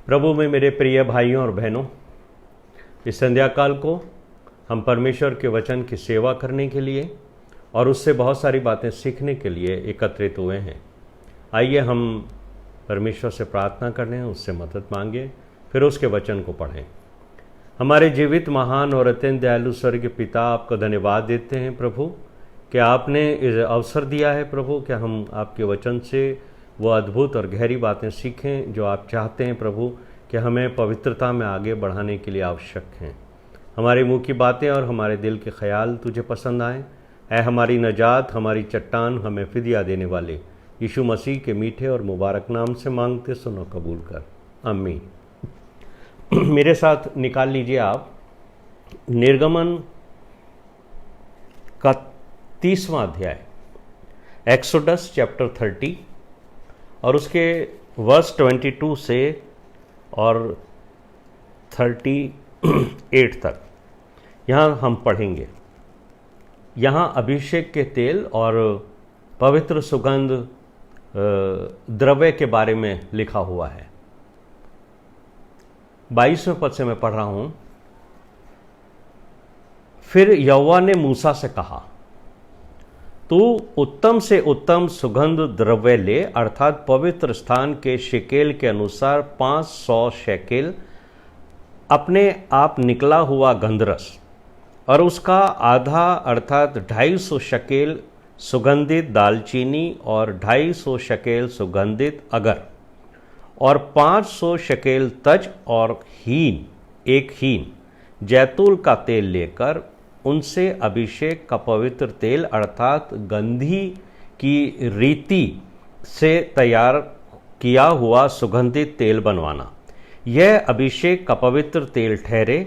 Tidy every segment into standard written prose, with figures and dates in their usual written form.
प्रभु में मेरे प्रिय भाइयों और बहनों, इस संध्या काल को हम परमेश्वर के वचन की सेवा करने के लिए और उससे बहुत सारी बातें सीखने के लिए एकत्रित हुए हैं। आइए हम परमेश्वर से प्रार्थना करें, उससे मदद मांगें, फिर उसके वचन को पढ़ें। हमारे जीवित, महान और अत्यंत दयालु स्वर्गीय पिता, आपको धन्यवाद देते हैं प्रभु कि आपने इस अवसर दिया है प्रभु कि हम आपके वचन से वो अद्भुत और गहरी बातें सीखें जो आप चाहते हैं प्रभु कि हमें पवित्रता में आगे बढ़ाने के लिए आवश्यक हैं। हमारे मुंह की बातें और हमारे दिल के ख्याल तुझे पसंद आए। ऐ हमारी नजात, हमारी चट्टान, हमें फिदिया देने वाले यीशु मसीह के मीठे और मुबारक नाम से मांगते, सुनो कबूल कर, आमीन। मेरे साथ निकाल लीजिए आप निर्गमन का 30वां अध्याय, एक्सोडस चैप्टर 30 और उसके वर्स 22 से और 38 तक यहाँ हम पढ़ेंगे। यहाँ अभिषेक के तेल और पवित्र सुगंध द्रव्य के बारे में लिखा हुआ है। 22वें पद से मैं पढ़ रहा हूँ। फिर यहोवा ने मूसा से कहा, तू उत्तम से उत्तम सुगंध द्रव्य ले, अर्थात पवित्र स्थान के शेकेल के अनुसार 500 शेकेल अपने आप निकला हुआ गंधरस, और उसका आधा अर्थात 250 शेकेल सुगंधित दालचीनी और 250 शेकेल सुगंधित अगर और 500 शेकेल तज और एक हीन जैतून का तेल लेकर उनसे अभिषेक का पवित्र तेल अर्थात गंधी की रीति से तैयार किया हुआ सुगंधित तेल बनवाना। यह अभिषेक का पवित्र तेल ठहरे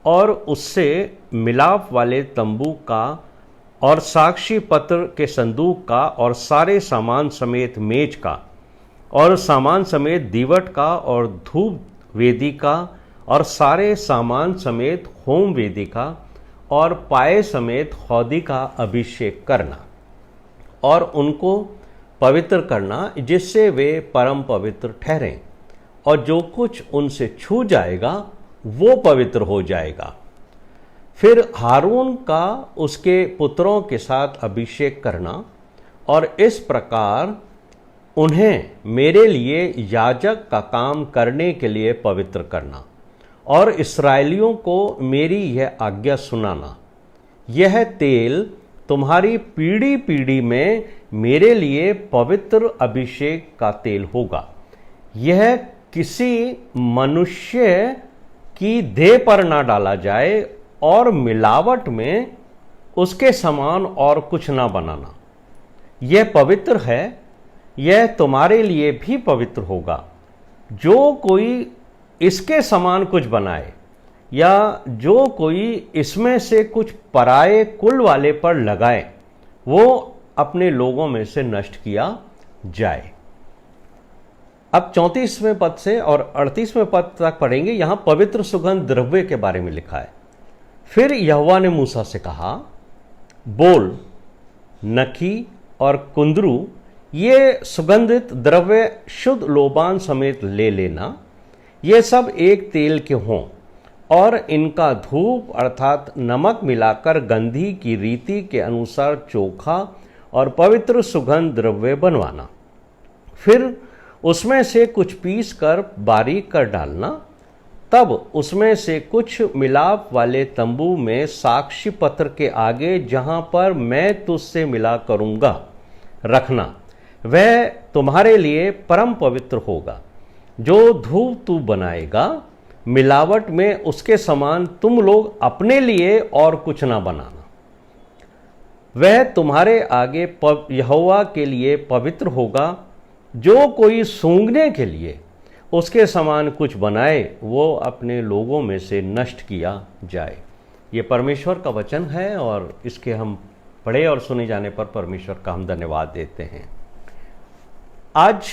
और उससे मिलाप वाले तंबू का और साक्षी पत्र के संदूक का और सारे सामान समेत मेज का और सामान समेत दीवट का और धूप वेदी का और सारे सामान समेत होम वेदी का और पाए समेत हौदी का अभिषेक करना और उनको पवित्र करना, जिससे वे परम पवित्र ठहरें, और जो कुछ उनसे छू जाएगा वो पवित्र हो जाएगा। फिर हारून का उसके पुत्रों के साथ अभिषेक करना और इस प्रकार उन्हें मेरे लिए याजक का काम करने के लिए पवित्र करना और इस्राएलियों को मेरी यह आज्ञा सुनाना। यह तेल तुम्हारी पीढ़ी पीढ़ी में मेरे लिए पवित्र अभिषेक का तेल होगा। यह किसी मनुष्य की देह पर ना डाला जाए और मिलावट में उसके समान और कुछ ना बनाना। यह पवित्र है, यह तुम्हारे लिए भी पवित्र होगा। जो कोई इसके समान कुछ बनाए या जो कोई इसमें से कुछ पराये कुल वाले पर लगाए, वो अपने लोगों में से नष्ट किया जाए। अब 34वें पद से और 38वें पद तक पढ़ेंगे। यहां पवित्र सुगंध द्रव्य के बारे में लिखा है। फिर यहोवा ने मूसा से कहा, बोल, नखी और कुंदरू ये सुगंधित द्रव्य शुद्ध लोबान समेत ले लेना। ये सब एक तेल के हों और इनका धूप अर्थात नमक मिलाकर गंधी की रीति के अनुसार चोखा और पवित्र सुगंध द्रव्य बनवाना। फिर उसमें से कुछ पीस कर बारीक कर डालना। तब उसमें से कुछ मिलाप वाले तंबू में साक्षी पत्र के आगे, जहां पर मैं तुझसे मिला करूंगा, रखना। वह तुम्हारे लिए परम पवित्र होगा। जो धूप तू बनाएगा, मिलावट में उसके समान तुम लोग अपने लिए और कुछ ना बनाना। वह तुम्हारे आगे यहोवा के लिए पवित्र होगा। जो कोई सूंघने के लिए उसके समान कुछ बनाए, वो अपने लोगों में से नष्ट किया जाए। ये परमेश्वर का वचन है और इसके हम पढ़े और सुने जाने पर परमेश्वर का हम धन्यवाद देते हैं। आज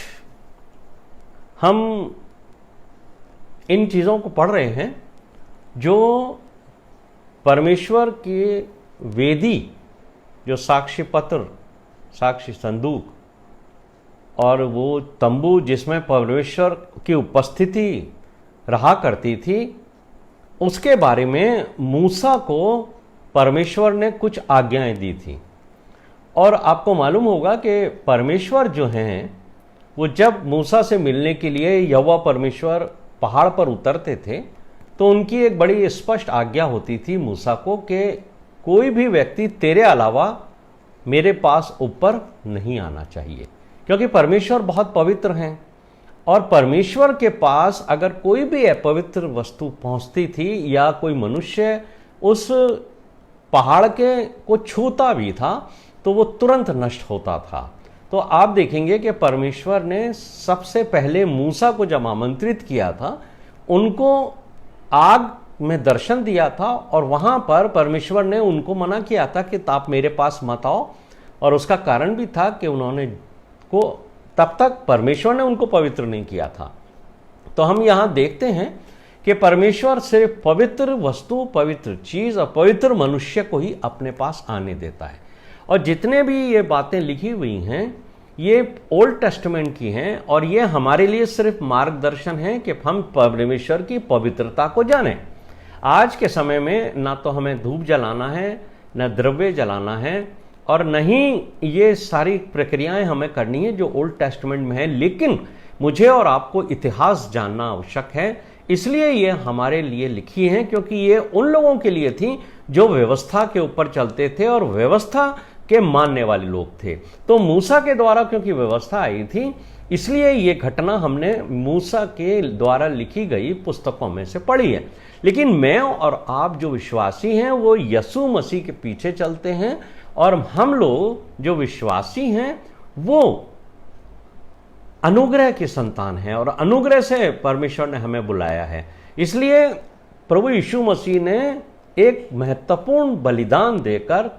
हम इन चीज़ों को पढ़ रहे हैं जो परमेश्वर की वेदी, जो साक्षी पत्र, साक्षी संदूक और वो तंबू जिसमें परमेश्वर की उपस्थिति रहा करती थी, उसके बारे में मूसा को परमेश्वर ने कुछ आज्ञाएं दी थी। और आपको मालूम होगा कि परमेश्वर जो हैं वो जब मूसा से मिलने के लिए यहोवा परमेश्वर पहाड़ पर उतरते थे तो उनकी एक बड़ी स्पष्ट आज्ञा होती थी मूसा को कि कोई भी व्यक्ति तेरे अलावा मेरे पास ऊपर नहीं आना चाहिए, क्योंकि परमेश्वर बहुत पवित्र हैं और परमेश्वर के पास अगर कोई भी अपवित्र वस्तु पहुंचती थी या कोई मनुष्य उस पहाड़ के को छूता भी था तो वो तुरंत नष्ट होता था। तो आप देखेंगे कि परमेश्वर ने सबसे पहले मूसा को जब आमंत्रित किया था, उनको आग में दर्शन दिया था और वहां पर परमेश्वर ने उनको मना किया था कि आप मेरे पास मत आओ। और उसका कारण भी था कि उन्होंने को तब तक परमेश्वर ने उनको पवित्र नहीं किया था। तो हम यहां देखते हैं कि परमेश्वर सिर्फ पवित्र वस्तु, पवित्र चीज और पवित्र मनुष्य को ही अपने पास आने देता है। और जितने भी ये बातें लिखी हुई हैं ये ओल्ड टेस्टामेंट की हैं और ये हमारे लिए सिर्फ मार्गदर्शन है कि हम परमेश्वर की पवित्रता को जानें। आज के समय में ना तो हमें धूप जलाना है, न द्रव्य जलाना है और न ही ये सारी प्रक्रियाएं हमें करनी है जो ओल्ड टेस्टामेंट में है, लेकिन मुझे और आपको इतिहास जानना आवश्यक है। इसलिए ये हमारे लिए लिखी है क्योंकि ये उन लोगों के लिए थी जो व्यवस्था के ऊपर चलते थे और व्यवस्था के मानने वाले लोग थे। तो मूसा के द्वारा क्योंकि व्यवस्था आई थी, इसलिए ये घटना हमने मूसा के द्वारा लिखी गई पुस्तकों में से पढ़ी है। लेकिन मैं और आप जो विश्वासी हैं वो यीशु मसीह के पीछे चलते हैं और हम लोग जो विश्वासी हैं वो अनुग्रह की संतान है और अनुग्रह से परमेश्वर ने हमें बुलाया है। इसलिए प्रभु यीशु मसीह ने एक महत्वपूर्ण बलिदान देकर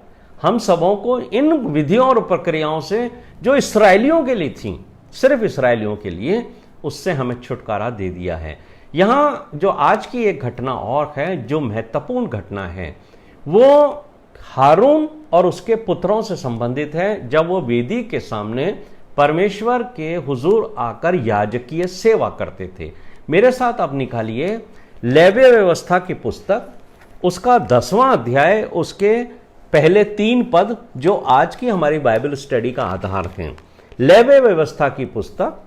हम सबों को इन विधियों और प्रक्रियाओं से जो इस्राएलियों के लिए थी, सिर्फ इस्राएलियों के लिए, उससे हमें छुटकारा दे दिया है। यहां जो आज की एक घटना और है जो महत्वपूर्ण घटना है वो हारून और उसके पुत्रों से संबंधित है। जब वो वेदी के सामने परमेश्वर के हुजूर आकर याजकीय सेवा करते थे। मेरे साथ आप निकालिए लेवी व्यवस्था की पुस्तक, उसका 10वां अध्याय, उसके पहले 3 पद जो आज की हमारी बाइबल स्टडी का आधार हैं। लेवी व्यवस्था की पुस्तक,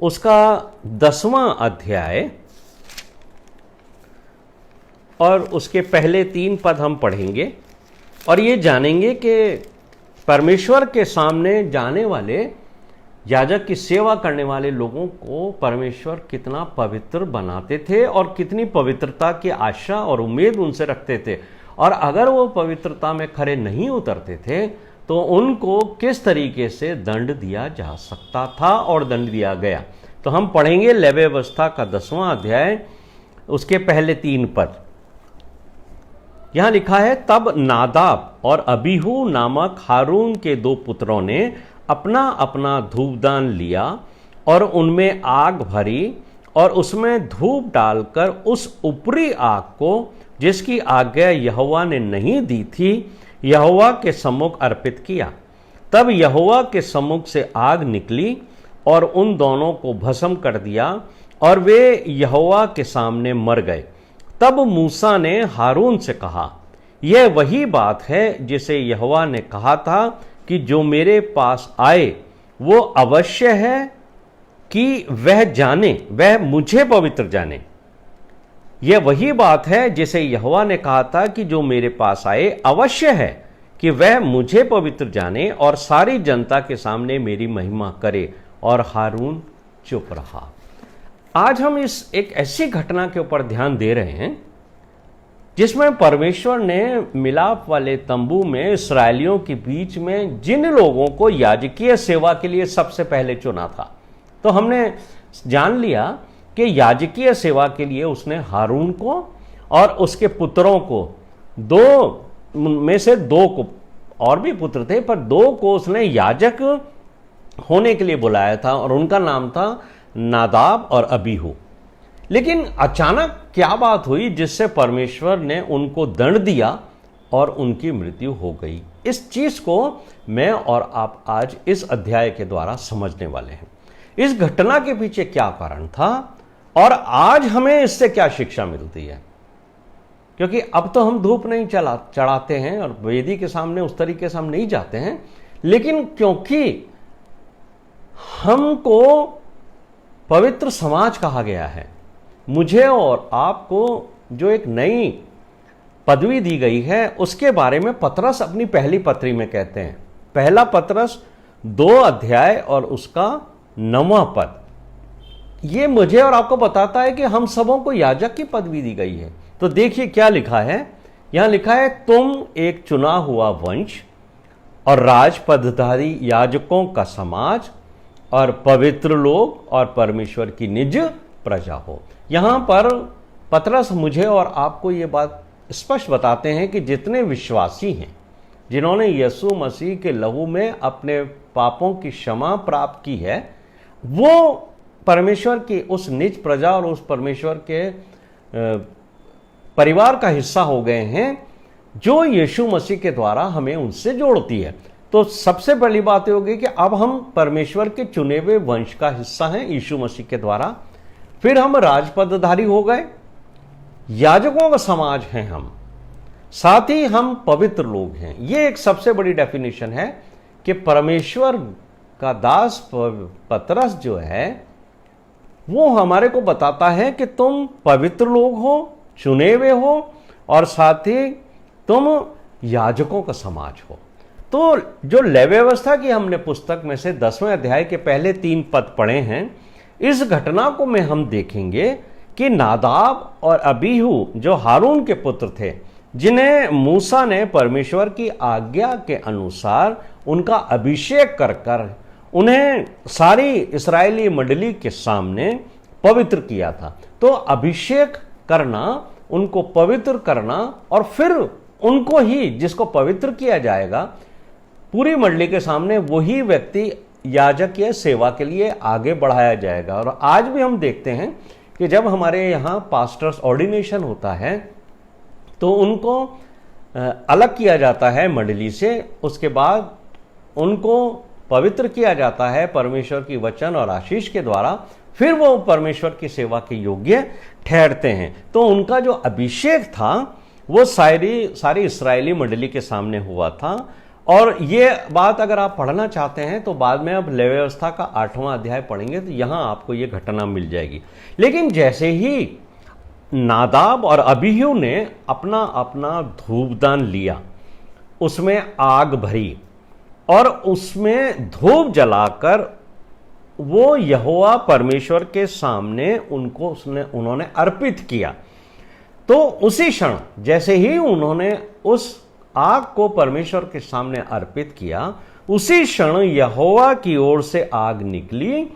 उसका 10वां अध्याय और उसके पहले 3 पद हम पढ़ेंगे और ये जानेंगे कि परमेश्वर के सामने जाने वाले याजक की सेवा करने वाले लोगों को परमेश्वर कितना पवित्र बनाते थे और कितनी पवित्रता की आशा और उम्मीद उनसे रखते थे। और अगर वो पवित्रता में खरे नहीं उतरते थे तो उनको किस तरीके से दंड दिया जा सकता था और दंड दिया गया। तो हम पढ़ेंगे लेवी व्यवस्था का 10वां अध्याय, उसके पहले 3 पद। यहां लिखा है, तब नादाब और अबीहू नामक हारून के 2 पुत्रों ने अपना अपना धूपदान लिया और उनमें आग भरी और उसमें धूप डालकर उस ऊपरी आग को जिसकी आज्ञा यहोवा ने नहीं दी थी यहोवा के सम्मुख अर्पित किया। तब यहोवा के सम्मुख से आग निकली और उन दोनों को भस्म कर दिया और वे यहोवा के सामने मर गए। तब मूसा ने हारून से कहा, यह वही बात है जिसे यहोवा ने कहा था कि जो मेरे पास आए वो अवश्य है कि वह मुझे पवित्र जाने। यह वही बात है जिसे यहोवा ने कहा था कि जो मेरे पास आए अवश्य है कि वह मुझे पवित्र जाने और सारी जनता के सामने मेरी महिमा करे। और हारून चुप रहा। आज हम इस एक ऐसी घटना के ऊपर ध्यान दे रहे हैं जिसमें परमेश्वर ने मिलाप वाले तंबू में इस्राएलियों के बीच में जिन लोगों को याजकीय सेवा के लिए सबसे पहले चुना था। तो हमने जान लिया कि याजकीय सेवा के लिए उसने हारून को और उसके पुत्रों को, 2 में से 2 को, और भी पुत्र थे पर 2 को उसने याजक होने के लिए बुलाया था और उनका नाम था नादाब और अबीहू। लेकिन अचानक क्या बात हुई जिससे परमेश्वर ने उनको दंड दिया और उनकी मृत्यु हो गई। इस चीज को मैं और आप आज इस अध्याय के द्वारा समझने वाले हैं। इस घटना के पीछे क्या कारण था और आज हमें इससे क्या शिक्षा मिलती है? क्योंकि अब तो हम धूप नहीं चढ़ाते हैं और वेदी के सामने उस तरीके से हम नहीं जाते हैं, लेकिन क्योंकि हमको पवित्र समाज कहा गया है, मुझे और आपको जो एक नई पदवी दी गई है, उसके बारे में पतरस अपनी पहली पत्री में कहते हैं। पहला पतरस 2 अध्याय और उसका 9वां पद, ये मुझे और आपको बताता है कि हम सबों को याजक की पदवी दी गई है। तो देखिए क्या लिखा है, यहां लिखा है, तुम एक चुना हुआ वंश और राजपदधारी याजकों का समाज और पवित्र लोग और परमेश्वर की निज प्रजा हो। यहां पर पतरस मुझे और आपको ये बात स्पष्ट बताते हैं कि जितने विश्वासी हैं, जिन्होंने यीशु मसीह के लहू में अपने पापों की क्षमा प्राप्त की है, वो परमेश्वर की उस निज प्रजा और उस परमेश्वर के परिवार का हिस्सा हो गए हैं, जो यीशु मसीह के द्वारा हमें उनसे जोड़ती है। तो सबसे पहली बात ये होगी कि अब हम परमेश्वर के चुने हुए वंश का हिस्सा हैं यीशु मसीह के द्वारा। फिर हम राजपदधारी हो गए, याजकों का समाज हैं हम, साथ ही हम पवित्र लोग हैं। ये एक सबसे बड़ी डेफिनेशन है कि परमेश्वर का दास पतरस जो है वो हमारे को बताता है कि तुम पवित्र लोग हो, चुने हुए हो, और साथ ही तुम याजकों का समाज हो। तो जो लेवी व्यवस्था की हमने पुस्तक में से 10वें अध्याय के पहले 3 पद पढ़े हैं, इस घटना को में हम देखेंगे कि नादाब और अबीहू जो हारून के पुत्र थे, जिन्हें मूसा ने परमेश्वर की आज्ञा के अनुसार उनका अभिषेक कर कर उन्हें सारी इस्राएली मंडली के सामने पवित्र किया था। तो अभिषेक करना, उनको पवित्र करना, और फिर उनको ही, जिसको पवित्र किया जाएगा, पूरी मंडली के सामने वही व्यक्ति याजकीय सेवा के लिए आगे बढ़ाया जाएगा। और आज भी हम देखते हैं कि जब हमारे यहाँ पास्टर्स ऑर्डिनेशन होता है तो उनको अलग किया जाता है मंडली से, उसके बाद उनको पवित्र किया जाता है परमेश्वर की वचन और आशीष के द्वारा, फिर वो परमेश्वर की सेवा के योग्य ठहरते हैं। तो उनका जो अभिषेक था वो सारी इस्राएली मंडली के सामने हुआ था। और ये बात अगर आप पढ़ना चाहते हैं तो बाद में अब लेवी व्यवस्था का 8वां अध्याय पढ़ेंगे तो यहां आपको ये घटना मिल जाएगी। लेकिन जैसे ही नादाब और अबीहू ने अपना अपना धूपदान लिया, उसमें आग भरी और उसमें धूप जलाकर वो यहोवा परमेश्वर के सामने उन्होंने अर्पित किया, तो उसी क्षण जैसे ही उन्होंने उस आग को परमेश्वर के सामने अर्पित किया, उसी क्षण यहोवा की ओर से आग निकली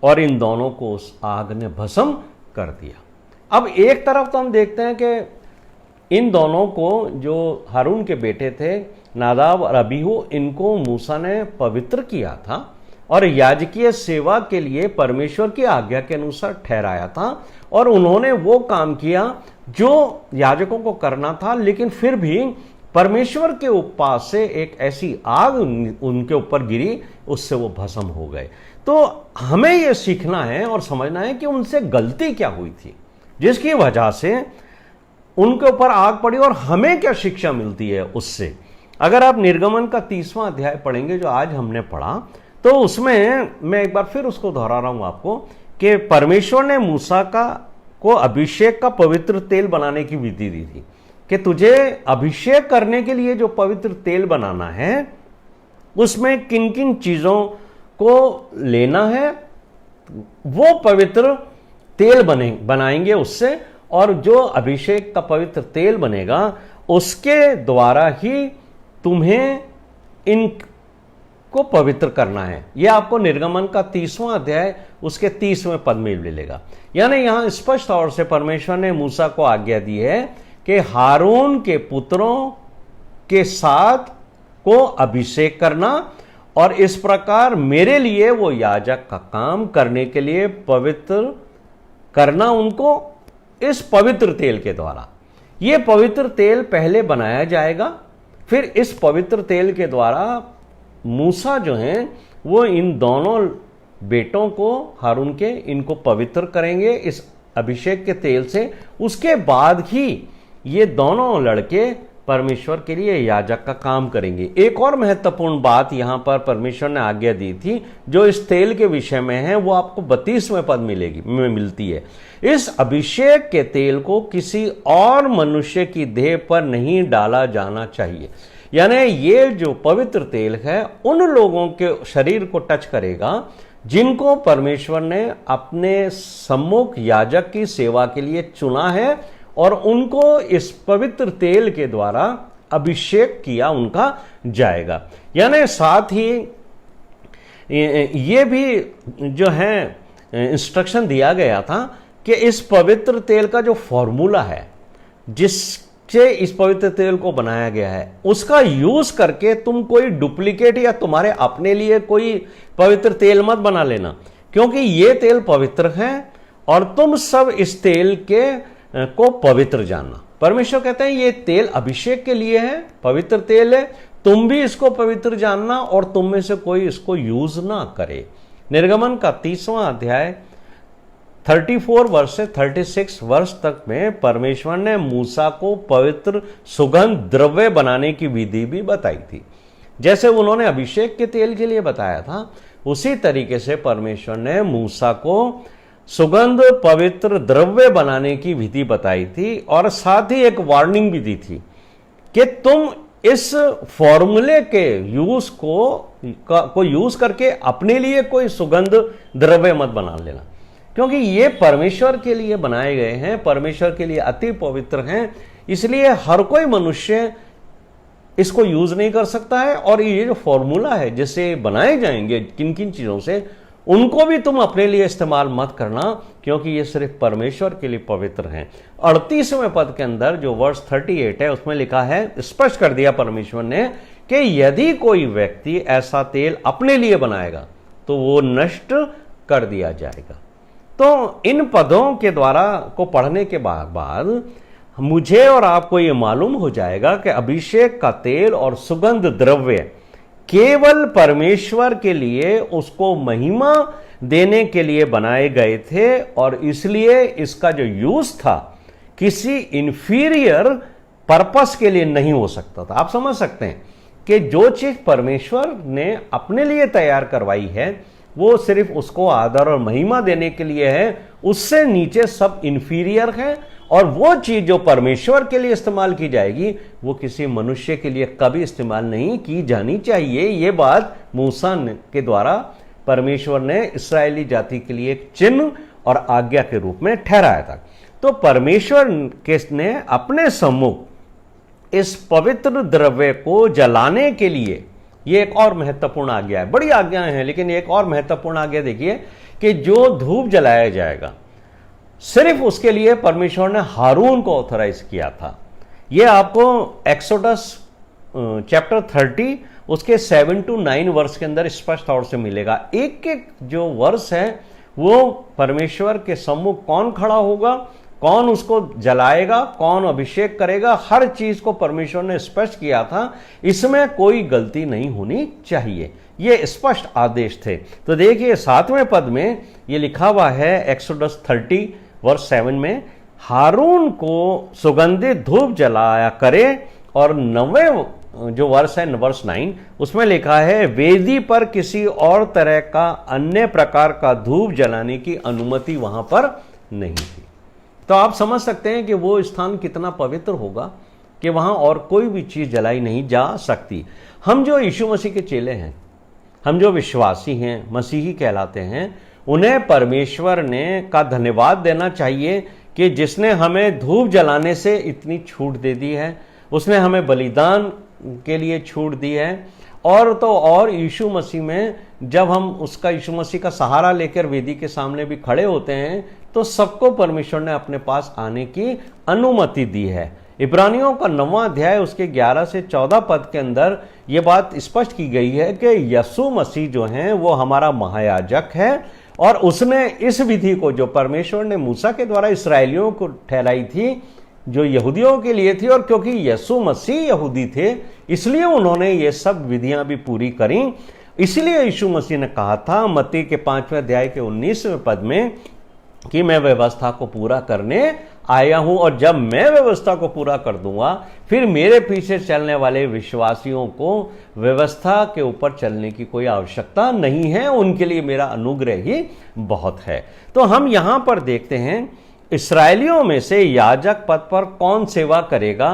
और इन दोनों को उस आग ने भस्म कर दिया। अब एक तरफ तो हम देखते हैं कि इन दोनों को, जो हारून के बेटे थे नादाब और अबीहू, इनको मूसा ने पवित्र किया था और याजकीय सेवा के लिए परमेश्वर की आज्ञा के अनुसार ठहराया था, और उन्होंने वो काम किया जो याजकों को करना था। लेकिन फिर भी परमेश्वर के उपास से एक ऐसी आग उनके ऊपर गिरी, उससे वो भस्म हो गए। तो हमें यह सीखना है और समझना है कि उनसे गलती क्या हुई थी जिसकी वजह से उनके ऊपर आग पड़ी, और हमें क्या शिक्षा मिलती है उससे। अगर आप निर्गमन का 30वां अध्याय पढ़ेंगे जो आज हमने पढ़ा, तो उसमें मैं एक बार फिर उसको दोहरा रहा हूं आपको कि परमेश्वर ने मूसा को अभिषेक का पवित्र तेल बनाने की विधि दी थी कि तुझे अभिषेक करने के लिए जो पवित्र तेल बनाना है उसमें किन किन चीजों को लेना है, वो पवित्र तेल बनाएंगे उससे, और जो अभिषेक का पवित्र तेल बनेगा उसके द्वारा ही तुम्हें इनको पवित्र करना है। यह आपको निर्गमन का 30वां अध्याय उसके 30वें पद में मिलेगा। यानी यहां स्पष्ट तौर से परमेश्वर ने मूसा को आज्ञा दी है कि हारून के पुत्रों के साथ को अभिषेक करना, और इस प्रकार मेरे लिए वो याजक का काम करने के लिए पवित्र करना उनको इस पवित्र तेल के द्वारा। ये पवित्र तेल पहले बनाया जाएगा, फिर इस पवित्र तेल के द्वारा मूसा जो हैं वो इन दोनों बेटों को, हारून के, इनको पवित्र करेंगे, इस अभिषेक के तेल से, उसके बाद ही ये दोनों लड़के परमेश्वर के लिए याजक का काम करेंगे। एक और महत्वपूर्ण बात यहां पर परमेश्वर ने आज्ञा दी थी जो इस तेल के विषय में है, वो आपको 32वें पद में मिलती है। इस अभिषेक के तेल को किसी और मनुष्य की देह पर नहीं डाला जाना चाहिए। यानी ये जो पवित्र तेल है उन लोगों के शरीर को टच करेगा जिनको परमेश्वर ने अपने सम्मुख याजक की सेवा के लिए चुना है और उनको इस पवित्र तेल के द्वारा अभिषेक किया उनका जाएगा। यानी साथ ही ये भी जो है इंस्ट्रक्शन दिया गया था कि इस पवित्र तेल का जो फॉर्मूला है जिससे इस पवित्र तेल को बनाया गया है उसका यूज करके तुम कोई डुप्लीकेट या तुम्हारे अपने लिए कोई पवित्र तेल मत बना लेना, क्योंकि ये तेल पवित्र है और तुम सब इस तेल को पवित्र जानना। परमेश्वर कहते हैं ये तेल अभिषेक के लिए है, पवित्र तेल है, तुम भी इसको पवित्र जानना और तुम में से कोई इसको यूज ना करे। निर्गमन का 30वां अध्याय 34 वर्ष से 36 वर्ष तक में परमेश्वर ने मूसा को पवित्र सुगंध द्रव्य बनाने की विधि भी बताई थी। जैसे उन्होंने अभिषेक के तेल के लिए बताया था, उसी तरीके से परमेश्वर ने मूसा को सुगंध पवित्र द्रव्य बनाने की विधि बताई थी और साथ ही एक वार्निंग भी दी थी कि तुम इस फॉर्मूले के यूज को यूज करके अपने लिए कोई सुगंध द्रव्य मत बना लेना, क्योंकि ये परमेश्वर के लिए बनाए गए हैं, परमेश्वर के लिए अति पवित्र हैं। इसलिए हर कोई मनुष्य इसको यूज नहीं कर सकता है और ये जो फॉर्मूला है जिससे बनाए जाएंगे किन किन चीजों से, उनको भी तुम अपने लिए इस्तेमाल मत करना, क्योंकि ये सिर्फ परमेश्वर के लिए पवित्र हैं। 38वें पद के अंदर जो वर्ष 38 है उसमें लिखा है, स्पष्ट कर दिया परमेश्वर ने कि यदि कोई व्यक्ति ऐसा तेल अपने लिए बनाएगा तो वो नष्ट कर दिया जाएगा। तो इन पदों के द्वारा को पढ़ने के बाद मुझे और आपको ये मालूम हो जाएगा कि अभिषेक का तेल और सुगंध द्रव्य केवल परमेश्वर के लिए उसको महिमा देने के लिए बनाए गए थे और इसलिए इसका जो यूज था किसी इंफीरियर पर्पस के लिए नहीं हो सकता था। आप समझ सकते हैं कि जो चीज परमेश्वर ने अपने लिए तैयार करवाई है वो सिर्फ उसको आदर और महिमा देने के लिए है, उससे नीचे सब इंफीरियर है और वो चीज जो परमेश्वर के लिए इस्तेमाल की जाएगी वो किसी मनुष्य के लिए कभी इस्तेमाल नहीं की जानी चाहिए। ये बात मूसा के द्वारा परमेश्वर ने इस्राएली जाति के लिए एक चिन्ह और आज्ञा के रूप में ठहराया था। तो परमेश्वर ने अपने सम्मुख इस पवित्र द्रव्य को जलाने के लिए, ये एक और महत्वपूर्ण आज्ञा है, बड़ी आज्ञाएं हैं लेकिन एक और महत्वपूर्ण आज्ञा देखिए कि जो धूप जलाया जाएगा सिर्फ उसके लिए परमेश्वर ने हारून को ऑथराइज किया था। यह आपको एक्सोडस चैप्टर 30 उसके 7 to 9 वर्ष के अंदर स्पष्ट तौर से मिलेगा। एक एक जो वर्ष है वो परमेश्वर के सम्मुख कौन खड़ा होगा, कौन उसको जलाएगा, कौन अभिषेक करेगा, हर चीज को परमेश्वर ने स्पष्ट किया था। इसमें कोई गलती नहीं होनी चाहिए, ये स्पष्ट आदेश थे। तो देखिए 7वें पद में ये लिखा हुआ है एक्सोडस 30 वर्ष 7 में, हारून को सुगंधित धूप जलाया करे। और 9वें जो वर्ष है वर्ष 9 उसमें लिखा है वेदी पर किसी और तरह का अन्य प्रकार का धूप जलाने की अनुमति वहां पर नहीं थी। तो आप समझ सकते हैं कि वो स्थान कितना पवित्र होगा कि वहां और कोई भी चीज जलाई नहीं जा सकती। हम जो यीशु मसीह के चेले हैं, हम जो विश्वासी हैं, मसीही कहलाते हैं, उन्हें परमेश्वर ने का धन्यवाद देना चाहिए कि जिसने हमें धूप जलाने से इतनी छूट दे दी है, उसने हमें बलिदान के लिए छूट दी है। और तो और यीशु मसीह में जब हम उसका यीशु मसीह का सहारा लेकर वेदी के सामने भी खड़े होते हैं तो सबको परमेश्वर ने अपने पास आने की अनुमति दी है। इब्रानियों का 9वां अध्याय उसके 11 से 14 पद के अंदर यह बात स्पष्ट की गई है कि यीशु मसीह जो हैं वो हमारा महायाजक है और उसने इस विधि को जो परमेश्वर ने मूसा के द्वारा इस्राएलियों को ठहराई थी, जो यहूदियों के लिए थी, और क्योंकि यीशु मसीह यहूदी थे इसलिए उन्होंने ये सब विधियां भी पूरी करी। इसलिए यीशु मसीह ने कहा था मत्ती के 5वें अध्याय के 19वें पद में कि मैं व्यवस्था को पूरा करने आया हूं, और जब मैं व्यवस्था को पूरा कर दूंगा फिर मेरे पीछे चलने वाले विश्वासियों को व्यवस्था के ऊपर चलने की कोई आवश्यकता नहीं है, उनके लिए मेरा अनुग्रह ही बहुत है। तो हम यहां पर देखते हैं इस्राएलियों में से याजक पद पर कौन सेवा करेगा,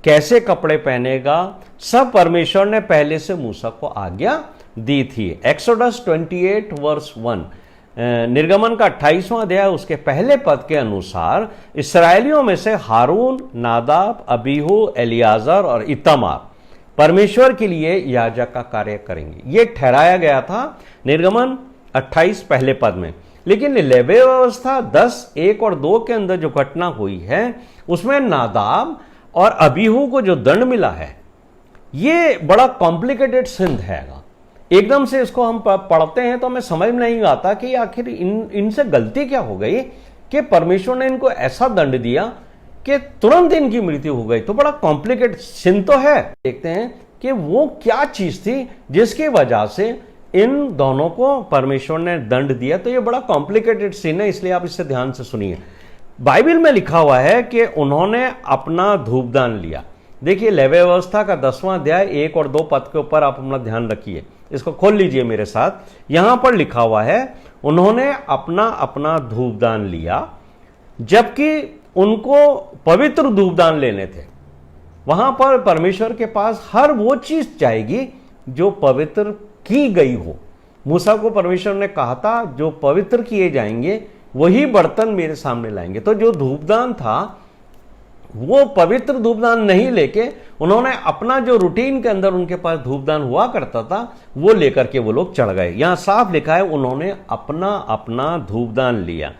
कैसे कपड़े पहनेगा, सब परमेश्वर ने पहले से मूसा को आज्ञा दी थी। एक्सोडस 28 वर्स 1, निर्गमन का 28वां अध्याय उसके पहले पद के अनुसार इस्राएलियों में से हारून, नादाब, अबीहू, एलियाजर और इतमार परमेश्वर के लिए याजक का कार्य करेंगे। यह ठहराया गया था निर्गमन 28 पहले पद में। लेकिन लेवी व्यवस्था 10, 1 और 2 के अंदर जो घटना हुई है उसमें नादाब और अबीहू को जो दंड मिला है, ये बड़ा कॉम्प्लिकेटेड सिंध है। एकदम से इसको हम पढ़ते हैं तो हमें समझ में नहीं आता कि आखिर इनसे गलती क्या हो गई कि परमेश्वर ने इनको ऐसा दंड दिया कि तुरंत इनकी मृत्यु हो गई। तो बड़ा कॉम्प्लिकेटेड सिन तो है। देखते हैं कि वो क्या चीज थी जिसकी वजह से इन दोनों को परमेश्वर ने दंड दिया। तो ये बड़ा कॉम्प्लिकेटेड सिन है, इसलिए आप इससे ध्यान से सुनिए। बाइबल में लिखा हुआ है कि उन्होंने अपना धूपदान लिया। देखिए लेवी व्यवस्था का 10वां अध्याय 1 और 2 पद के ऊपर आप अपना ध्यान रखिए, इसको खोल लीजिए मेरे साथ। यहां पर लिखा हुआ है उन्होंने अपना अपना धूपदान लिया, जबकि उनको पवित्र धूपदान लेने थे। वहां पर परमेश्वर के पास हर वो चीज जाएगी जो पवित्र की गई हो। मूसा को परमेश्वर ने कहा था जो पवित्र किए जाएंगे वही बर्तन मेरे सामने लाएंगे। तो जो धूपदान था वो पवित्र धूपदान नहीं लेके उन्होंने अपना जो रूटीन के अंदर उनके पास धूपदान हुआ करता था वो लेकर के वो लोग चढ़ गए। यहां साफ लिखा है उन्होंने अपना अपना धूपदान लिया।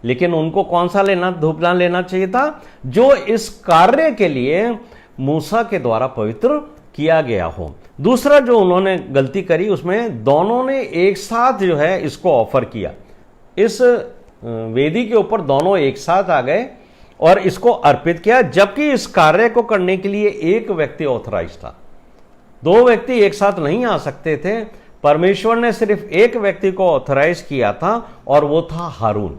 लेकिन उनको कौन सा धूपदान लेना चाहिए था? जो इस कार्य के लिए मूसा के द्वारा पवित्र किया गया हो। दूसरा जो उन्होंने गलती करी उसमें दोनों ने एक साथ जो है इसको ऑफर किया। इस वेदी के ऊपर दोनों एक साथ आ गए और इसको अर्पित किया, जबकि इस कार्य को करने के लिए एक व्यक्ति ऑथराइज था। 2 व्यक्ति एक साथ नहीं आ सकते थे। परमेश्वर ने सिर्फ एक व्यक्ति को ऑथराइज किया था और वो था हारून,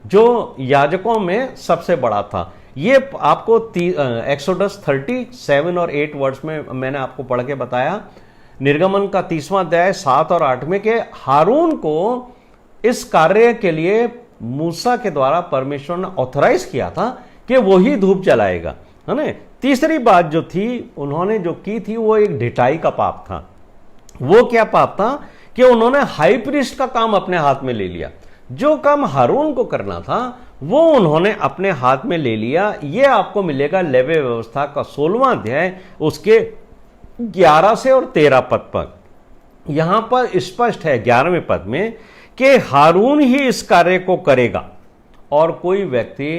जो याजकों में सबसे बड़ा था। ये आपको एक्सोडस 37 और 8 वर्ड्स में मैंने आपको पढ़ के बताया। निर्गमन का 30वां अध्याय 7 और 8 में के हारून को इस कार्य के लिए मूसा के द्वारा परमेश्वर ने ऑथराइज किया था कि वो ही धूप जलाएगा, है ना। तीसरी बात जो थी उन्होंने जो की थी वो एक ढिठाई का पाप था। वो क्या पाप था कि उन्होंने हाई प्रीस्ट का काम अपने हाथ में ले लिया। जो काम हारून को करना था वो उन्होंने अपने हाथ में ले लिया। ये आपको मिलेगा लेवी व्यवस्था का 16वां अध्याय उसके 11 से और 13 पद पर। यहां पर स्पष्ट है 11वें पद में कि हारून ही इस कार्य को करेगा और कोई व्यक्ति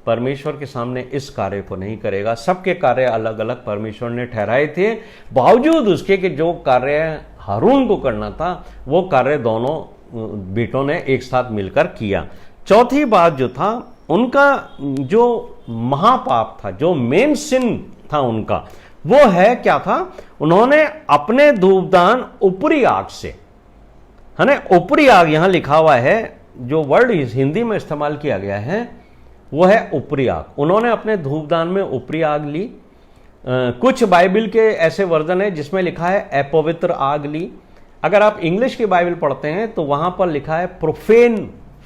परमेश्वर के सामने इस कार्य को नहीं करेगा। सबके कार्य अलग अलग परमेश्वर ने ठहराए थे, बावजूद उसके कि जो कार्य हारून को करना था वो कार्य दोनों बेटों ने एक साथ मिलकर किया। चौथी बात जो था उनका जो महापाप था, जो मेन सिन था उनका, वो है क्या था? उन्होंने अपने धूपदान ऊपरी आग से, है ना, ऊपरी आग यहां लिखा हुआ है, जो वर्ड हिंदी में इस्तेमाल किया गया है वो है ऊपरी आग। उन्होंने अपने धूपदान में ऊपरी आग ली। कुछ बाइबल के ऐसे वर्जन है जिसमें लिखा है अपवित्र आग ली। अगर आप इंग्लिश की बाइबल पढ़ते हैं तो वहां पर लिखा है प्रोफेन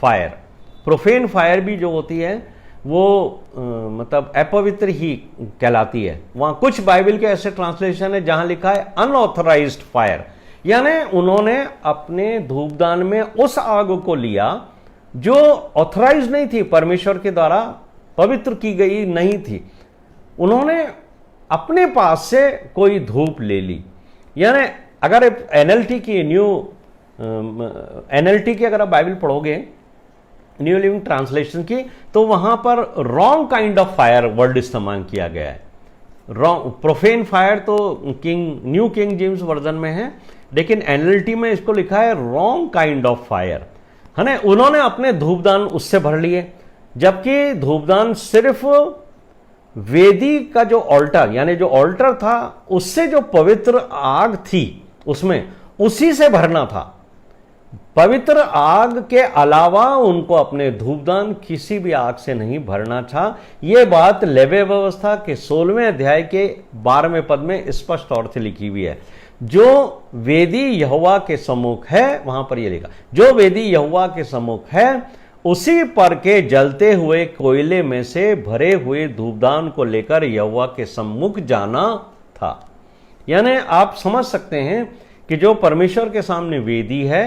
फायर। प्रोफेन फायर भी जो होती है वो मतलब अपवित्र ही कहलाती है। वहां कुछ बाइबल के ऐसे ट्रांसलेशन है जहां लिखा है अनऑथराइज्ड फायर, यानी उन्होंने अपने धूपदान में उस आग को लिया जो ऑथराइज नहीं थी, परमेश्वर के द्वारा पवित्र की गई नहीं थी। उन्होंने अपने पास से कोई धूप ले ली। यानी अगर एनएलटी की एनएलटी की अगर आप बाइबल पढ़ोगे, न्यू लिविंग ट्रांसलेशन की, तो वहां पर wrong kind of fire word इस्तेमाल किया गया है। रॉन्ग प्रोफेन फायर तो न्यू किंग जेम्स वर्जन में है, लेकिन एनएलटी में इसको लिखा है रॉन्ग काइंड ऑफ फायर, है ना। उन्होंने अपने धूपदान उससे भर लिए, जबकि धूपदान सिर्फ वेदी का जो ऑल्टर, यानी जो ऑल्टर था उससे जो पवित्र आग थी उसमें, उसी से भरना था। पवित्र आग के अलावा उनको अपने धूपदान किसी भी आग से नहीं भरना था। यह बात लेवी व्यवस्था के 16वें अध्याय के 12वें पद में स्पष्ट तौर से लिखी हुई है। जो वेदी यहोवा के सम्मुख है, वहां पर यह लिखा, जो वेदी यहोवा के सम्मुख है उसी पर के जलते हुए कोयले में से भरे हुए धूपदान को लेकर यहोवा के सम्मुख जाना था। यानी आप समझ सकते हैं कि जो परमेश्वर के सामने वेदी है,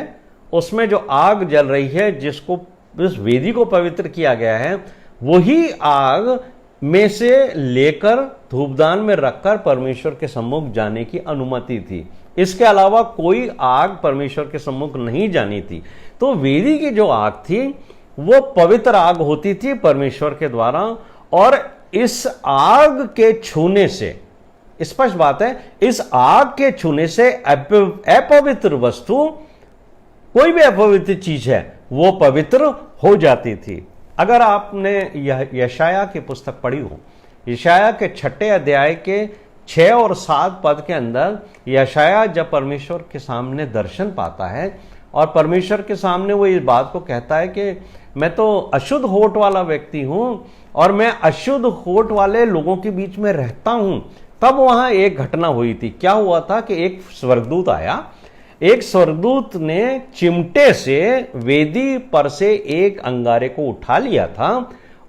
उसमें जो आग जल रही है, जिसको इस वेदी को पवित्र किया गया है, वही आग में से लेकर धूपदान में रखकर परमेश्वर के सम्मुख जाने की अनुमति थी। इसके अलावा कोई आग परमेश्वर के सम्मुख नहीं जानी थी। तो वेदी की जो आग थी वो पवित्र आग होती थी परमेश्वर के द्वारा, और इस आग के छूने से, स्पष्ट बात है, इस आग के छूने से अपवित्र वस्तु, कोई भी अपवित्र चीज है, वो पवित्र हो जाती थी। अगर आपने यशाया की पुस्तक पढ़ी हो, यशाया के 6 अध्याय के 6 और 7 पद के अंदर यशाया जब परमेश्वर के सामने दर्शन पाता है और परमेश्वर के सामने वो इस बात को कहता है कि मैं तो अशुद्ध होठ वाला व्यक्ति हूं और मैं अशुद्ध होठ वाले लोगों के बीच में रहता हूं, तब वहां एक घटना हुई थी। क्या हुआ था कि एक स्वर्गदूत आया, एक स्वर्गदूत ने चिमटे से वेदी पर से एक अंगारे को उठा लिया था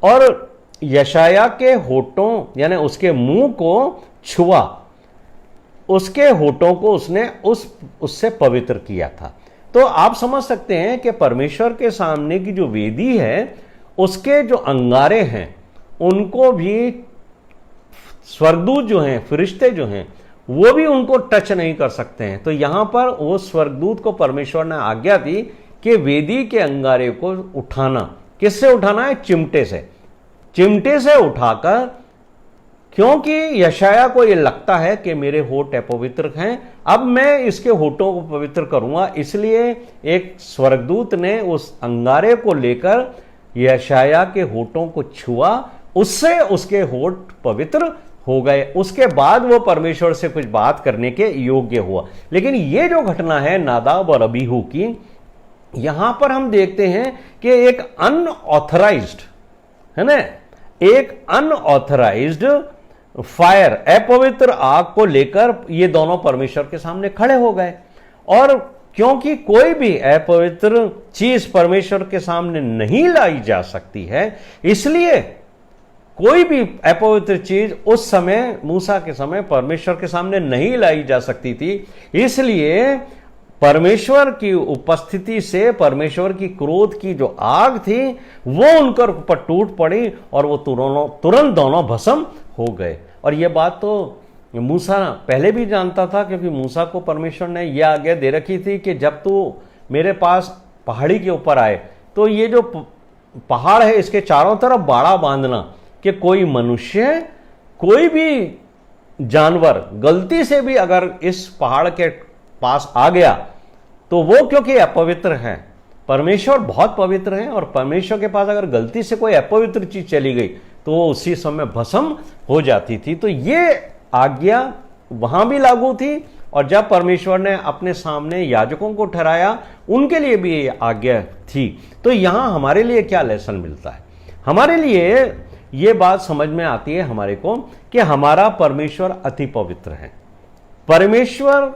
और यशाया के होठों यानी उसके मुंह को छुआ, उसके होठों को उसने उससे पवित्र किया था। तो आप समझ सकते हैं कि परमेश्वर के सामने की जो वेदी है, उसके जो अंगारे हैं, उनको भी स्वर्गदूत जो हैं, फरिश्ते जो हैं, वो भी उनको टच नहीं कर सकते हैं। तो यहां पर वो स्वर्गदूत को परमेश्वर ने आज्ञा दी कि वेदी के अंगारे को उठाना, किससे उठाना है? चिमटे से, चिमटे से उठाकर, क्योंकि यशाया को यह लगता है कि मेरे होठ अपवित्र हैं, अब मैं इसके होठों को पवित्र करूंगा। इसलिए एक स्वर्गदूत ने उस अंगारे को लेकर यशाया के होठों को छुआ, उससे उसके होठ पवित्र हो गए। उसके बाद वो परमेश्वर से कुछ बात करने के योग्य हुआ। लेकिन ये जो घटना है नादाब और अबीहू की, यहां पर हम देखते हैं कि एक अनऑथराइज्ड है ना, एक अनऑथराइज्ड फायर, अपवित्र आग को लेकर ये दोनों परमेश्वर के सामने खड़े हो गए। और क्योंकि कोई भी अपवित्र चीज परमेश्वर के सामने नहीं लाई जा सकती है, इसलिए कोई भी अपवित्र चीज उस समय, मूसा के समय, परमेश्वर के सामने नहीं लाई जा सकती थी। इसलिए परमेश्वर की उपस्थिति से परमेश्वर की क्रोध की जो आग थी वो उनके ऊपर टूट पड़ी और वो तुरंत दोनों भस्म हो गए। और ये बात तो मूसा पहले भी जानता था, क्योंकि मूसा को परमेश्वर ने यह आज्ञा दे रखी थी कि जब तू मेरे पास पहाड़ी के ऊपर आए तो ये जो पहाड़ है इसके चारों तरफ बाड़ा बांधना, कि कोई मनुष्य, कोई भी जानवर गलती से भी अगर इस पहाड़ के पास आ गया तो वो, क्योंकि अपवित्र है, परमेश्वर बहुत पवित्र है, और परमेश्वर के पास अगर गलती से कोई अपवित्र चीज चली गई तो वो उसी समय भस्म हो जाती थी। तो ये आज्ञा वहां भी लागू थी, और जब परमेश्वर ने अपने सामने याजकों को ठहराया उनके लिए भी ये आज्ञा थी। तो यहां हमारे लिए क्या लेसन मिलता है? हमारे लिए ये बात समझ में आती है हमारे को कि हमारा परमेश्वर अति पवित्र है। परमेश्वर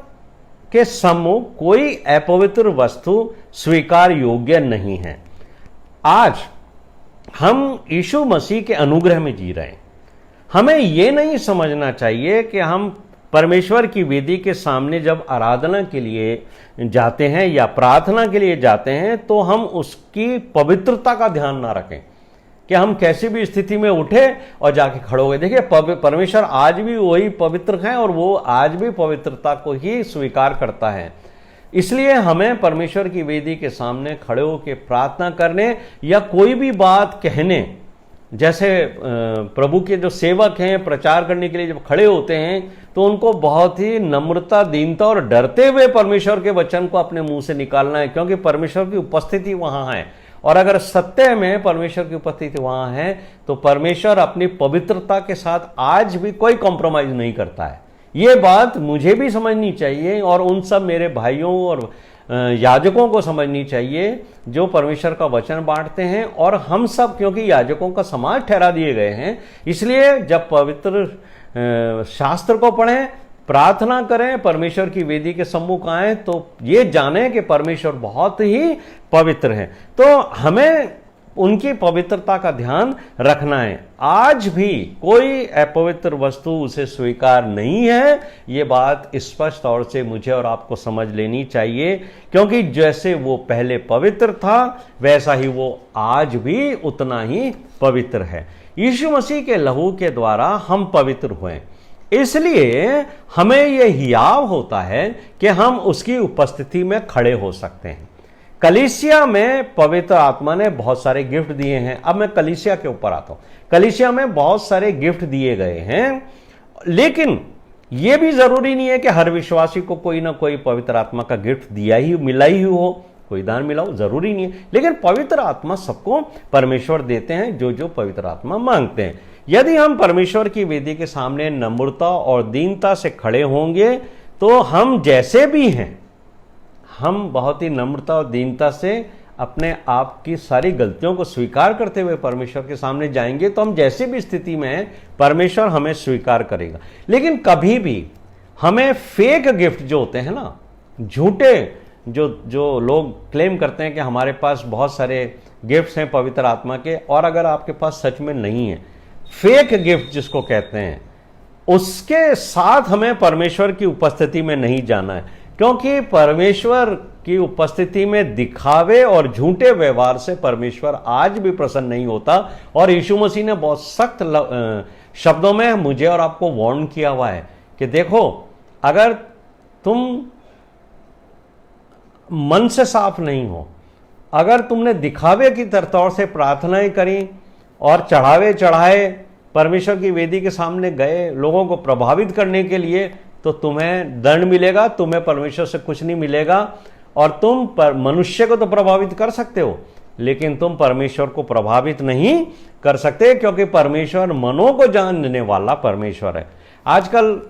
के सम्मुख कोई अपवित्र वस्तु स्वीकार योग्य नहीं है। आज हम यीशु मसीह के अनुग्रह में जी रहे हैं। हमें यह नहीं समझना चाहिए कि हम परमेश्वर की वेदी के सामने जब आराधना के लिए जाते हैं या प्रार्थना के लिए जाते हैं तो हम उसकी पवित्रता का ध्यान ना रखें कि हम कैसी भी स्थिति में उठे और जाके खड़े हो गए। देखिए, परमेश्वर आज भी वही पवित्र है और वो आज भी पवित्रता को ही स्वीकार करता है। इसलिए हमें परमेश्वर की वेदी के सामने खड़े होकर प्रार्थना करने या कोई भी बात कहने, जैसे प्रभु के जो सेवक हैं प्रचार करने के लिए जब खड़े होते हैं तो उनको बहुत ही नम्रता, दीनता और डरते हुए परमेश्वर के वचन को अपने मुंह से निकालना है, क्योंकि परमेश्वर की उपस्थिति वहां है। और अगर सत्य में परमेश्वर की उपस्थिति वहां है तो परमेश्वर अपनी पवित्रता के साथ आज भी कोई कॉम्प्रोमाइज नहीं करता है। ये बात मुझे भी समझनी चाहिए और उन सब मेरे भाइयों और याजकों को समझनी चाहिए जो परमेश्वर का वचन बांटते हैं, और हम सब क्योंकि याजकों का समाज ठहरा दिए गए हैं, इसलिए जब पवित्र शास्त्र को पढ़ें, प्रार्थना करें, परमेश्वर की वेदी के सम्मुख आए, तो ये जानें कि परमेश्वर बहुत ही पवित्र है। तो हमें उनकी पवित्रता का ध्यान रखना है। आज भी कोई अपवित्र वस्तु उसे स्वीकार नहीं है, ये बात स्पष्ट तौर से मुझे और आपको समझ लेनी चाहिए, क्योंकि जैसे वो पहले पवित्र था वैसा ही वो आज भी उतना ही पवित्र है। यीशु मसीह के लहू के द्वारा हम पवित्र हुए, इसलिए हमें यह हियाव होता है कि हम उसकी उपस्थिति में खड़े हो सकते हैं। कलीसिया में पवित्र आत्मा ने बहुत सारे गिफ्ट दिए हैं। अब मैं कलीसिया के ऊपर आता हूं। कलीसिया में बहुत सारे गिफ्ट दिए गए हैं, लेकिन यह भी जरूरी नहीं है कि हर विश्वासी को कोई ना कोई पवित्र आत्मा का गिफ्ट मिला ही हो, कोई दान मिला हो, जरूरी नहीं है। लेकिन पवित्र आत्मा सबको परमेश्वर देते हैं जो पवित्र आत्मा मांगते हैं। यदि हम परमेश्वर की वेदी के सामने नम्रता और दीनता से खड़े होंगे, तो हम जैसे भी हैं, हम बहुत ही नम्रता और दीनता से अपने आप की सारी गलतियों को स्वीकार करते हुए परमेश्वर के सामने जाएंगे, तो हम जैसी भी स्थिति में हैं परमेश्वर हमें स्वीकार करेगा। लेकिन कभी भी हमें फेक गिफ्ट जो होते हैं ना, झूठे जो लोग क्लेम करते हैं कि हमारे पास बहुत सारे गिफ्ट्स हैं पवित्र आत्मा के, और अगर आपके पास सच में नहीं है, फेक गिफ्ट जिसको कहते हैं, उसके साथ हमें परमेश्वर की उपस्थिति में नहीं जाना है, क्योंकि परमेश्वर की उपस्थिति में दिखावे और झूठे व्यवहार से परमेश्वर आज भी प्रसन्न नहीं होता। और यीशु मसीह ने बहुत सख्त शब्दों में मुझे और आपको वार्न किया हुआ है कि देखो, अगर तुम मन से साफ नहीं हो, अगर तुमने दिखावे की तौर से प्रार्थनाएं करी और चढ़ावे चढ़ाए, परमेश्वर की वेदी के सामने गए लोगों को प्रभावित करने के लिए, तो तुम्हें दंड मिलेगा, तुम्हें परमेश्वर से कुछ नहीं मिलेगा। और तुम मनुष्य को तो प्रभावित कर सकते हो, लेकिन तुम परमेश्वर को प्रभावित नहीं कर सकते, क्योंकि परमेश्वर मनों को जानने वाला परमेश्वर है। आजकल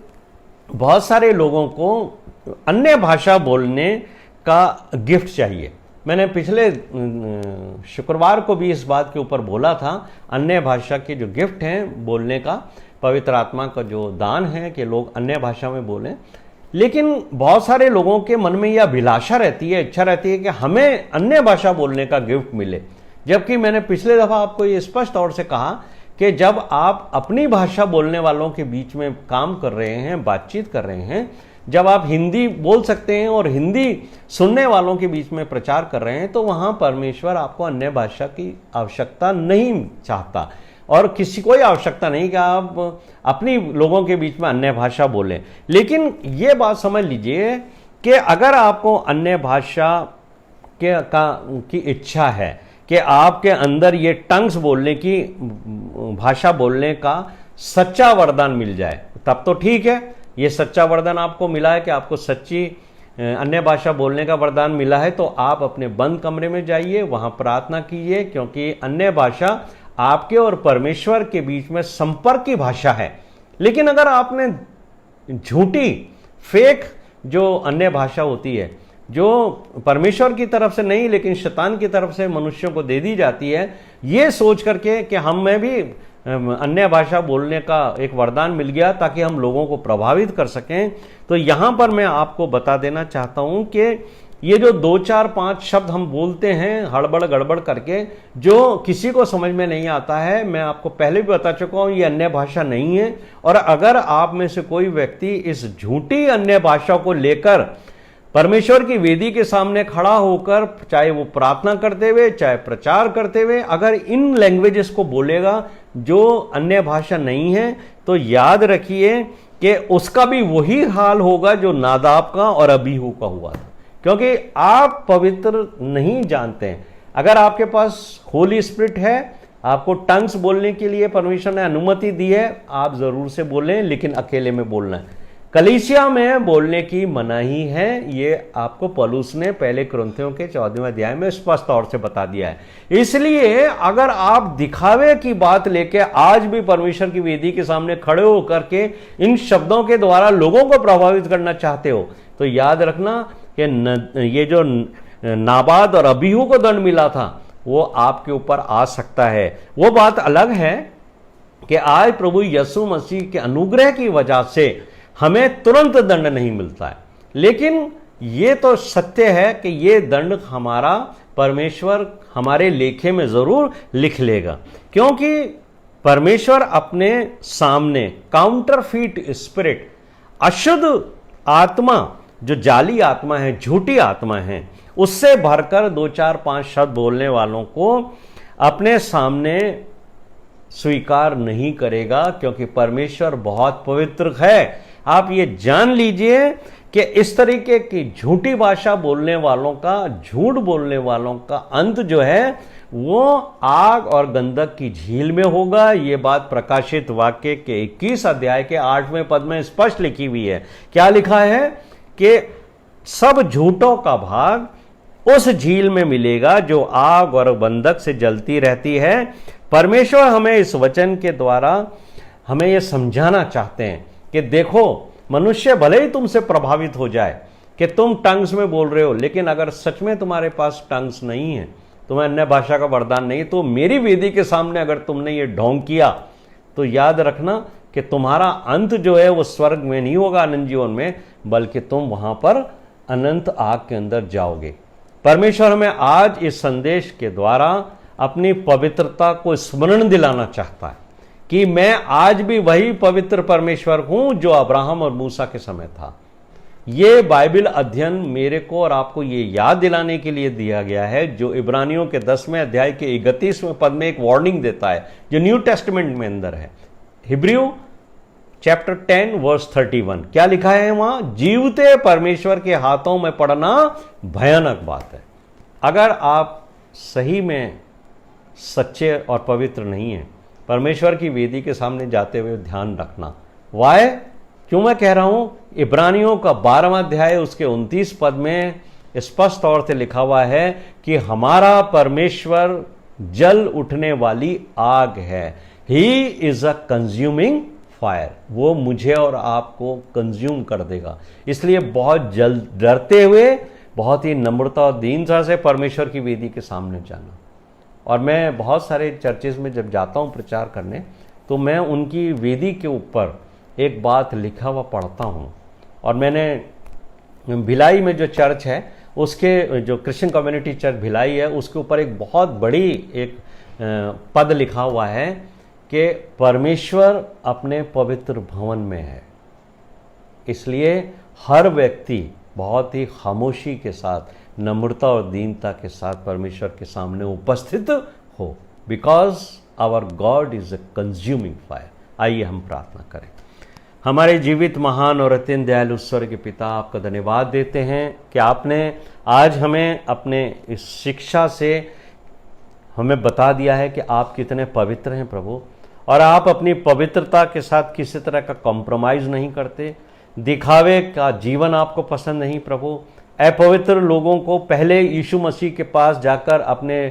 बहुत सारे लोगों को अन्य भाषा बोलने का गिफ्ट चाहिए। मैंने पिछले शुक्रवार को भी इस बात के ऊपर बोला था, अन्य भाषा के जो गिफ्ट हैं बोलने का, पवित्र आत्मा का जो दान है कि लोग अन्य भाषा में बोलें। लेकिन बहुत सारे लोगों के मन में यह अभिलाषा रहती है, इच्छा रहती है कि हमें अन्य भाषा बोलने का गिफ्ट मिले, जबकि मैंने पिछले दफा आपको ये स्पष्ट तौर से कहा कि जब आप अपनी भाषा बोलने वालों के बीच में काम कर रहे हैं, बातचीत कर रहे हैं, जब आप हिंदी बोल सकते हैं और हिंदी सुनने वालों के बीच में प्रचार कर रहे हैं, तो वहां परमेश्वर आपको अन्य भाषा की आवश्यकता नहीं चाहता, और किसी कोई आवश्यकता नहीं कि आप अपनी लोगों के बीच में अन्य भाषा बोलें। लेकिन ये बात समझ लीजिए कि अगर आपको अन्य भाषा की इच्छा है कि आपके अंदर ये टंग्स बोलने की भाषा बोलने का सच्चा वरदान मिल जाए, तब तो ठीक है। ये सच्चा वरदान आपको मिला है कि आपको सच्ची अन्य भाषा बोलने का वरदान मिला है, तो आप अपने बंद कमरे में जाइए, वहां प्रार्थना कीजिए, क्योंकि अन्य भाषा आपके और परमेश्वर के बीच में संपर्क की भाषा है। लेकिन अगर आपने झूठी फेक जो अन्य भाषा होती है, जो परमेश्वर की तरफ से नहीं लेकिन शैतान की तरफ से मनुष्यों को दे दी जाती है, ये सोच करके कि हमें भी अन्य भाषा बोलने का एक वरदान मिल गया ताकि हम लोगों को प्रभावित कर सकें, तो यहां पर मैं आपको बता देना चाहता हूं कि ये जो 2, 4, 5 शब्द हम बोलते हैं हड़बड़ गड़बड़ करके, जो किसी को समझ में नहीं आता है, मैं आपको पहले भी बता चुका हूं, ये अन्य भाषा नहीं है। और अगर आप में से कोई व्यक्ति इस झूठी अन्य भाषा को लेकर परमेश्वर की वेदी के सामने खड़ा होकर, चाहे वो प्रार्थना करते हुए चाहे प्रचार करते हुए, अगर इन लैंग्वेजेस को बोलेगा जो अन्य भाषा नहीं है, तो याद रखिए कि उसका भी वही हाल होगा जो नादाब का और अबीहू का हुआ था, क्योंकि आप पवित्र नहीं जानते हैं। अगर आपके पास होली स्पिरिट है, आपको टंग्स बोलने के लिए परमेश्वर ने अनुमति दी है, आप जरूर से बोलें, लेकिन अकेले में बोलना है। कलीसिया में बोलने की मनाही है, ये आपको पौलुस ने पहले कुरिन्थियों के 14वें अध्याय में स्पष्ट तौर से बता दिया है। इसलिए अगर आप दिखावे की बात लेके आज भी परमेश्वर की वेदी के सामने खड़े होकर के इन शब्दों के द्वारा लोगों को प्रभावित करना चाहते हो, तो याद रखना कि ये जो नाबाद और अबीहू को दंड मिला था वो आपके ऊपर आ सकता है। वो बात अलग है कि आज प्रभु यीशु मसीह के अनुग्रह की वजह से हमें तुरंत दंड नहीं मिलता है, लेकिन ये तो सत्य है कि ये दंड हमारा परमेश्वर हमारे लेखे में जरूर लिख लेगा, क्योंकि परमेश्वर अपने सामने काउंटरफीट स्पिरिट, अशुद्ध आत्मा, जो जाली आत्मा है, झूठी आत्मा है, उससे भरकर 2 4 5 शब्द बोलने वालों को अपने सामने स्वीकार नहीं करेगा, क्योंकि परमेश्वर बहुत पवित्र है। आप ये जान लीजिए कि इस तरीके की झूठी भाषा बोलने वालों का, झूठ बोलने वालों का अंत जो है वो आग और गंधक की झील में होगा। ये बात प्रकाशित वाक्य के 21 अध्याय के 8वें पद में स्पष्ट लिखी हुई है। क्या लिखा है कि सब झूठों का भाग उस झील में मिलेगा जो आग और बंधक से जलती रहती है। परमेश्वर हमें इस वचन के द्वारा हमें यह समझाना चाहते हैं कि देखो, मनुष्य भले ही तुमसे प्रभावित हो जाए कि तुम टंग्स में बोल रहे हो, लेकिन अगर सच में तुम्हारे पास टंग्स नहीं है, तुम्हें अन्य भाषा का वरदान नहीं, तो मेरी वेदी के सामने अगर तुमने ये ढोंग किया तो याद रखना कि तुम्हारा अंत जो है वो स्वर्ग में नहीं होगा, अनंत जीवन में, बल्कि तुम वहां पर अनंत आग के अंदर जाओगे। परमेश्वर हमें आज इस संदेश के द्वारा अपनी पवित्रता को स्मरण दिलाना चाहता है कि मैं आज भी वही पवित्र परमेश्वर हूं जो अब्राहम और मूसा के समय था। ये बाइबल अध्ययन मेरे को और आपको ये याद दिलाने के लिए दिया गया है, जो इब्रानियों के 10वें अध्याय के 31वें पद में एक वार्निंग देता है, जो न्यू टेस्टमेंट में अंदर है। हिब्रू चैप्टर 10 वर्स 31 क्या लिखा है वहां? जीवते परमेश्वर के हाथों में पड़ना भयानक बात है। अगर आप सही में सच्चे और पवित्र नहीं है, परमेश्वर की वेदी के सामने जाते हुए ध्यान रखना। वाय क्यों मैं कह रहा हूं? इब्रानियों का 12वां अध्याय उसके 29 पद में स्पष्ट तौर से लिखा हुआ है कि हमारा परमेश्वर जल उठने वाली आग है। He is a consuming fire. वो मुझे और आपको कंज्यूम कर देगा। इसलिए बहुत जल्द डरते हुए, बहुत ही नम्रता और दीनता से परमेश्वर की वेदी के सामने जाना। और मैं बहुत सारे चर्चेज में जब जाता हूं प्रचार करने, तो मैं उनकी वेदी के ऊपर एक बात लिखा हुआ पढ़ता हूं। और मैंने भिलाई में जो चर्च है, उसके जो क्रिश्चियन कम्युनिटी चर्च भिलाई है, उसके ऊपर एक बहुत बड़ी एक पद लिखा हुआ है कि परमेश्वर अपने पवित्र भवन में है। इसलिए हर व्यक्ति बहुत ही खामोशी के साथ, नम्रता और दीनता के साथ परमेश्वर के सामने उपस्थित हो, because our God is a consuming fire. आइए हम प्रार्थना करें। हमारे जीवित, महान और अत्यंत दयालु स्वर्गीय पिता, आपका धन्यवाद देते हैं कि आपने आज हमें अपने इस शिक्षा से हमें बता दिया है कि आप कितने पवित्र हैं प्रभु, और आप अपनी पवित्रता के साथ किसी तरह का कॉम्प्रोमाइज़ नहीं करते। दिखावे का जीवन आपको पसंद नहीं प्रभु। अपवित्र लोगों को पहले यीशु मसीह के पास जाकर अपने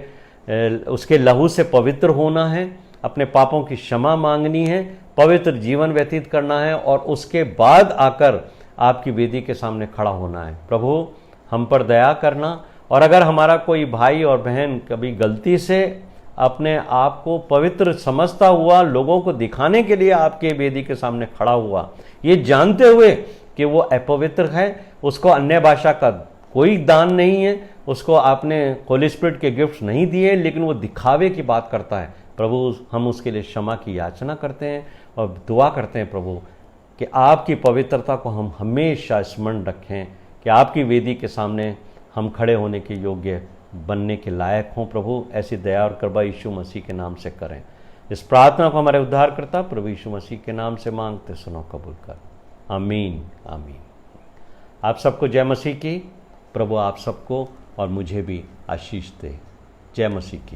उसके लहू से पवित्र होना है, अपने पापों की क्षमा मांगनी है, पवित्र जीवन व्यतीत करना है, और उसके बाद आकर आपकी वेदी के सामने खड़ा होना है। प्रभु हम पर दया करना, और अगर हमारा कोई भाई और बहन कभी गलती से अपने आप को पवित्र समझता हुआ लोगों को दिखाने के लिए आपके वेदी के सामने खड़ा हुआ, ये जानते हुए कि वो अपवित्र है, उसको अन्य भाषा का कोई दान नहीं है, उसको आपने होली स्पिरिट के गिफ्ट्स नहीं दिए, लेकिन वो दिखावे की बात करता है, प्रभु हम उसके लिए क्षमा की याचना करते हैं और दुआ करते हैं प्रभु कि आपकी पवित्रता को हम हमेशा स्मरण रखें, कि आपकी वेदी के सामने हम खड़े होने के योग्य बनने के लायक हों। प्रभु ऐसी दया और कृपा यीशु मसीह के नाम से करें। इस प्रार्थना को हमारे उद्धारकर्ता प्रभु यीशु मसीह के नाम से मांगते सुनो, कबूल कर। आमीन आमीन। आप सबको जय मसीह की। प्रभु आप सबको और मुझे भी आशीष दे। जय मसीह की।